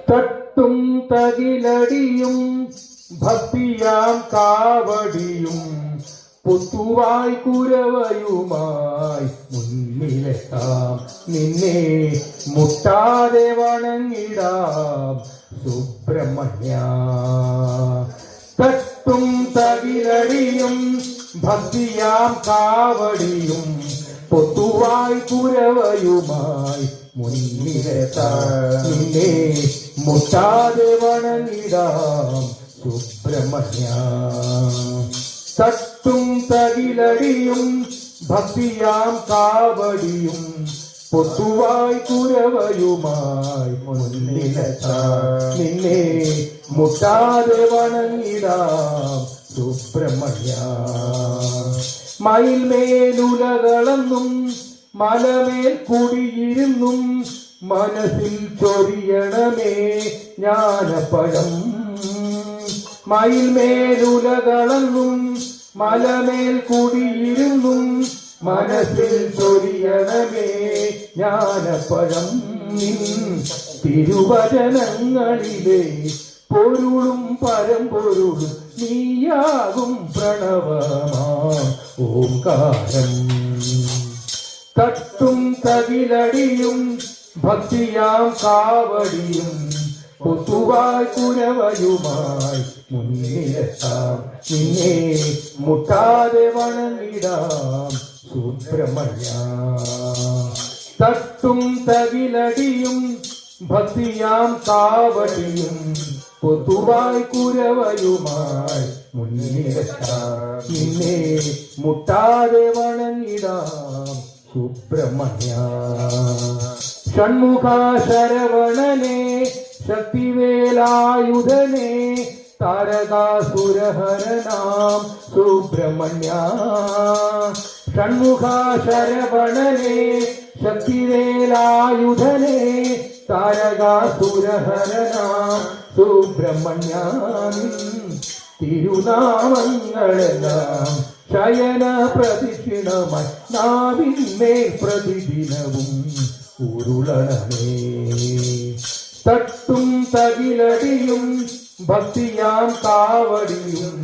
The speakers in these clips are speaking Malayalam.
തട്ടും തകിലടിയും ഭക്തിയാം കാവടിയും പുത്തുവായി കുരവയുമായി മുന്നിലെത്താം, നിന്നെ മുട്ടാതെ വണങ്ങിടാം സുബ്രഹ്മണ്യ. തട്ടും തകിലടിയും ഭക്തിയാം കാവടിയും പൊത്തുവായി കുരവയുമായി മുന്നിലെത്താം, നിന്നെ മുട്ടാതെ വണങ്ങിടാം സുബ്രഹ്മണ്യ. തട്ടും തകിലടിയും ഭക്തിയാം കാവടിയും പൊത്തുവായി കുരവയുമായി മുന്നിലെത്താം, നിന്നെ മുട്ടാതെ വണങ്ങിടാം സുബ്രഹ്മണ്യ. മയിൽമേലുലകളെന്നും മലമേൽ കുടിയിരുന്നും മനസ്സിൽ ചൊരിയണമേ ജ്ഞാനപഴം. മയിൽമേലുലകളെന്നും മലമേൽ കുടിയിരുന്നും മനസ്സിൽ ചൊരിയണമേ ജ്ഞാനപഴം. തിരുവചനങ്ങളിലെ പൊരുളും പരമ്പൊരുളും നീയാകും പ്രണവമാം ഓംകാരം. തട്ടും തകിലടിയും ഭക്തിയാം കാവടിയും പൊത്തുവായി കുരവയുമായി മുന്നിലെത്താം, നിന്നെ മുട്ടാതെ വണങ്ങിടാം സുബ്രഹ്മണ്യ. തട്ടും തകിലടിയും ഭക്തിയാം കാവടിയും പൊത്തുവായി കുരവയുമായി മുന്നിലെത്താം, നിന്നെ മുട്ടാതെ വണങ്ങിടാം സുബ്രഹ്മണ്യ. ഷൺമുഖ ശരവണനെ ശക്തിവേലായുധനെ താരകാസുരഹരനാം സുബ്രഹ്മണ്യ. ഷൺമുഖ ശരവണനെ ശക്തിവേലായുധനെ താരകാസുരഹരനാം സുബ്രഹ്മണ്യ. തിരുനാമങ്ങളെല്ലാം ശയന പ്രദക്ഷിണമായി നാവിന്മേൽ പ്രതിദിനവും ഉരുളണമേ. തട്ടും തകിലടിയും ഭക്തിയാം കാവടിയും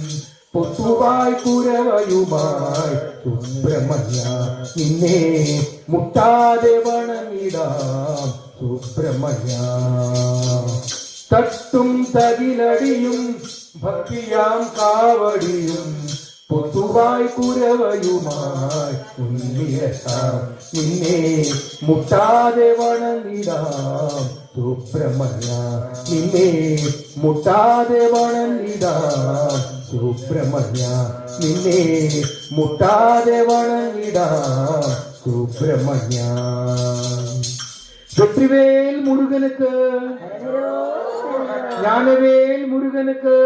പൊത്തുവായി കുരവയുമായി സുബ്രഹ്മണ്യ, നിന്നെ മുട്ടാതെ വണങ്ങിടാം സുബ്രഹ്മണ്യ. തട്ടും തകിലടിയും ഭക്തിയാം കാവടിയും പൊത്തുവായി കുരവയുമായി മുന്നിലെത്താം, നിന്നെ മുട്ടാതെ വണങ്ങിടാം സുബ്രഹ്മണ്യ, നിന്നെ മുട്ടാതെ വണങ്ങിടാം സുബ്രഹ്മണ്യ, നിന്നെ മുട്ടാതെ വണങ്ങിടാം സുബ്രഹ്മണ്യ. வெற்றிவேல் முருகனுக்கு, ஞானவேல் முருகனுக்கு,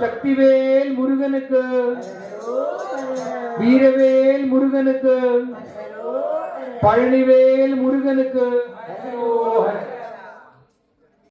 சக்திவேல் முருகனுக்கு, வீரவேல் முருகனுக்கு, பழனிவேல் முருகனுக்கு.